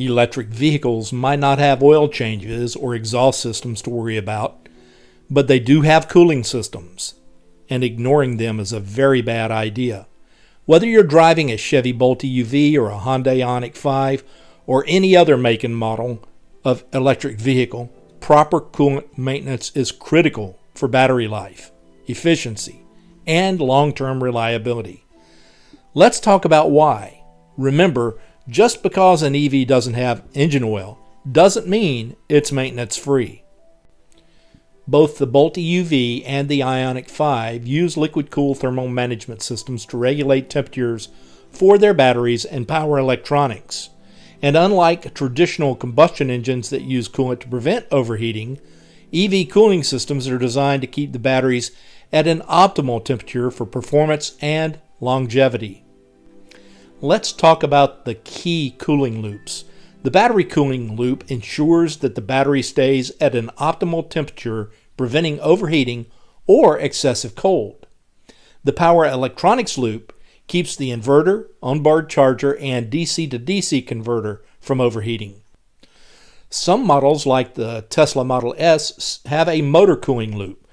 Electric vehicles might not have oil changes or exhaust systems to worry about, but they do have cooling systems, and ignoring them is a very bad idea. Whether you're driving a Chevy Bolt EUV or a Hyundai Ioniq 5 or any other make and model of electric vehicle, proper coolant maintenance is critical for battery life, efficiency, and long-term reliability. Let's talk about why. Remember, just because an EV doesn't have engine oil doesn't mean it's maintenance free. Both the Bolt EUV and the Ioniq 5 use liquid-cooled thermal management systems to regulate temperatures for their batteries and power electronics. And unlike traditional combustion engines that use coolant to prevent overheating, EV cooling systems are designed to keep the batteries at an optimal temperature for performance and longevity. Let's talk about the key cooling loops. The battery cooling loop ensures that the battery stays at an optimal temperature, preventing overheating or excessive cold. The power electronics loop keeps the inverter, onboard charger, and DC to DC converter from overheating. Some models, like the Tesla Model S, have a motor cooling loop.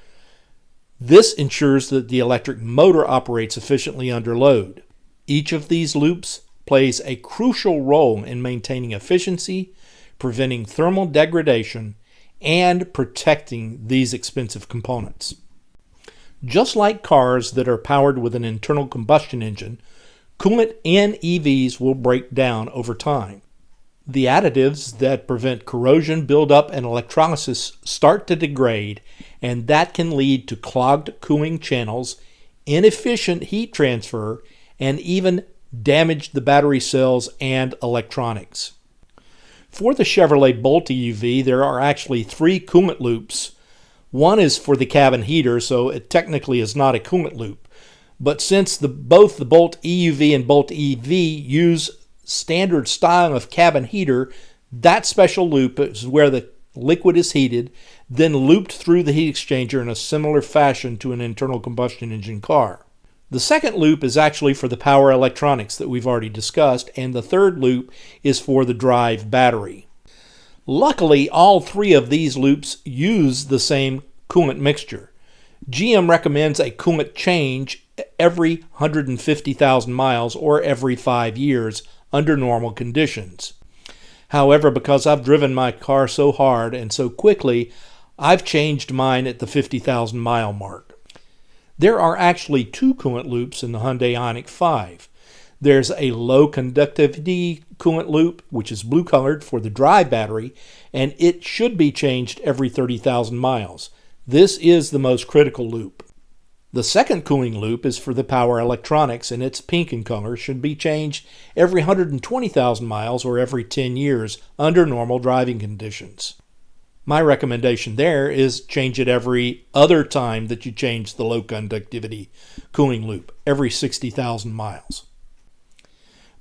This ensures that the electric motor operates efficiently under load. Each of these loops plays a crucial role in maintaining efficiency, preventing thermal degradation, and protecting these expensive components. Just like cars that are powered with an internal combustion engine, coolant in EVs will break down over time. The additives that prevent corrosion buildup and electrolysis start to degrade, and that can lead to clogged cooling channels, inefficient heat transfer, and even damage the battery cells and electronics. For the Chevrolet Bolt EUV, there are actually 3 coolant loops. One is for the cabin heater, so it technically is not a coolant loop. But since both the Bolt EUV and Bolt EV use standard style of cabin heater, that special loop is where the liquid is heated, then looped through the heat exchanger in a similar fashion to an internal combustion engine car. The second loop is actually for the power electronics that we've already discussed, and the third loop is for the drive battery. Luckily, all 3 of these loops use the same coolant mixture. GM recommends a coolant change every 150,000 miles or every 5 years under normal conditions. However, because I've driven my car so hard and so quickly, I've changed mine at the 50,000 mile mark. There are actually 2 coolant loops in the Hyundai Ioniq 5. There's a low conductivity coolant loop, which is blue colored, for the drive battery, and it should be changed every 30,000 miles. This is the most critical loop. The second cooling loop is for the power electronics, and it's pink in color, should be changed every 120,000 miles or every 10 years under normal driving conditions. My recommendation there is change it every other time that you change the low conductivity cooling loop, every 60,000 miles.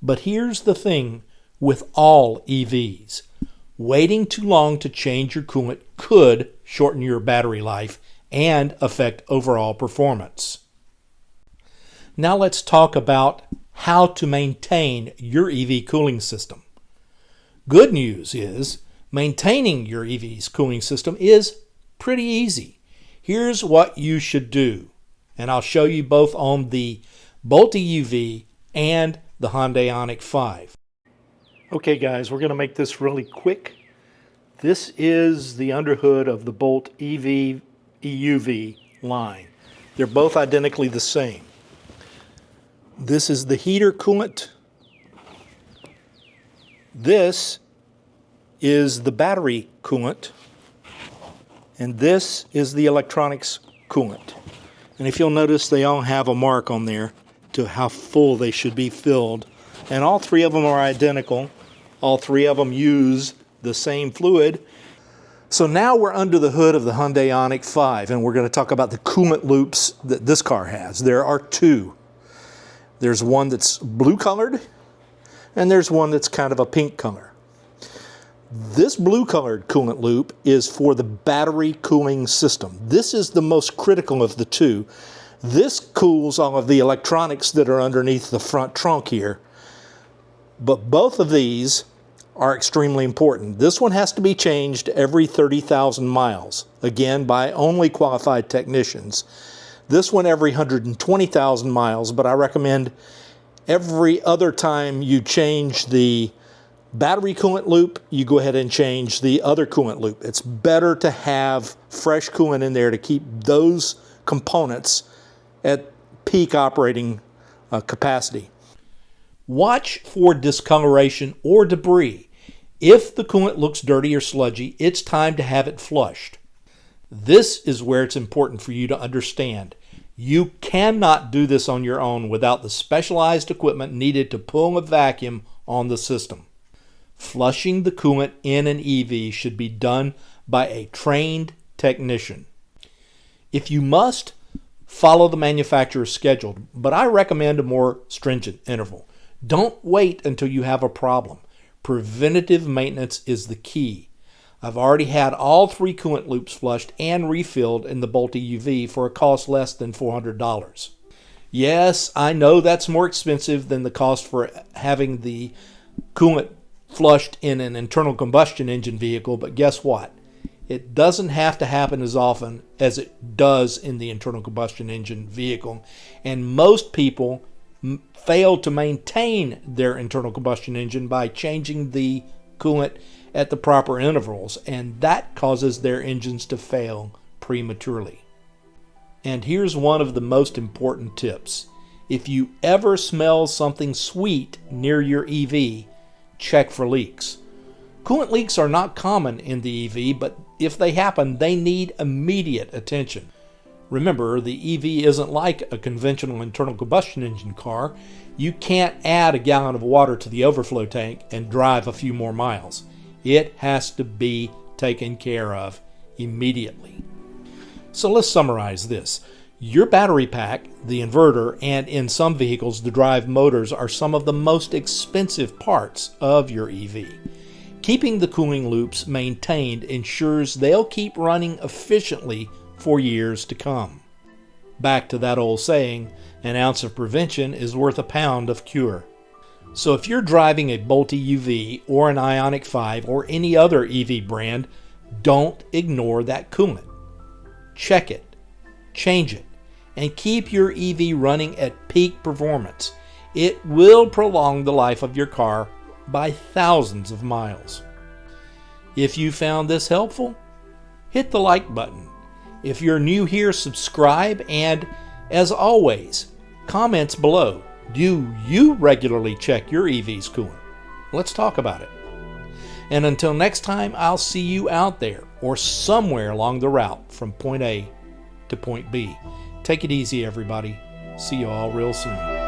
But here's the thing with all EVs. Waiting too long to change your coolant could shorten your battery life and affect overall performance. Now let's talk about how to maintain your EV cooling system. Good news is maintaining your EV's cooling system is pretty easy. Here's what you should do, and I'll show you both on the Bolt EUV and the Hyundai Ioniq 5. Okay guys, we're going to make this really quick. This is the underhood of the Bolt EV EUV line. They're both identically the same. This is the heater coolant. This is the battery coolant, and this is the electronics coolant. And if you'll notice, they all have a mark on there to how full they should be filled, and all 3 of them are identical. All 3 of them use the same fluid. So now we're under the hood of the Hyundai Ioniq 5, and we're going to talk about the coolant loops that this car has. There are 2. There's one that's blue colored, and there's one that's kind of a pink color. This blue-colored coolant loop is for the battery cooling system. This is the most critical of the 2. This cools all of the electronics that are underneath the front trunk here. But both of these are extremely important. This one has to be changed every 30,000 miles, again by only qualified technicians. This one every 120,000 miles, but I recommend every other time you change the battery coolant loop, you go ahead and change the other coolant loop. It's better to have fresh coolant in there to keep those components at peak operating capacity. Watch for discoloration or debris. If the coolant looks dirty or sludgy, it's time to have it flushed. This is where it's important for you to understand. You cannot do this on your own without the specialized equipment needed to pull a vacuum on the system. Flushing the coolant in an EV should be done by a trained technician. If you must, follow the manufacturer's schedule, but I recommend a more stringent interval. Don't wait until you have a problem. Preventative maintenance is the key. I've already had all 3 coolant loops flushed and refilled in the Bolt EUV for a cost less than $400. Yes, I know that's more expensive than the cost for having the coolant flushed in an internal combustion engine vehicle, but guess what? It doesn't have to happen as often as it does in the internal combustion engine vehicle, and most people fail to maintain their internal combustion engine by changing the coolant at the proper intervals, and that causes their engines to fail prematurely. And here's one of the most important tips. If you ever smell something sweet near your EV, check for leaks. Coolant leaks are not common in the EV, but if they happen, they need immediate attention. Remember, the EV isn't like a conventional internal combustion engine car. You can't add a gallon of water to the overflow tank and drive a few more miles. It has to be taken care of immediately. So let's summarize this. Your battery pack, the inverter, and in some vehicles the drive motors are some of the most expensive parts of your EV. Keeping the cooling loops maintained ensures they'll keep running efficiently for years to come. Back to that old saying, an ounce of prevention is worth a pound of cure. So if you're driving a Bolt EUV or an Ioniq 5 or any other EV brand, don't ignore that coolant. Check it, change it, and keep your EV running at peak performance. It will prolong the life of your car by thousands of miles. If you found this helpful, hit the like button. If you're new here, subscribe, and as always, comments below. Do you regularly check your EV's coolant? Let's talk about it. And until next time, I'll see you out there or somewhere along the route from point A to point B. Take it easy, everybody. See you all real soon.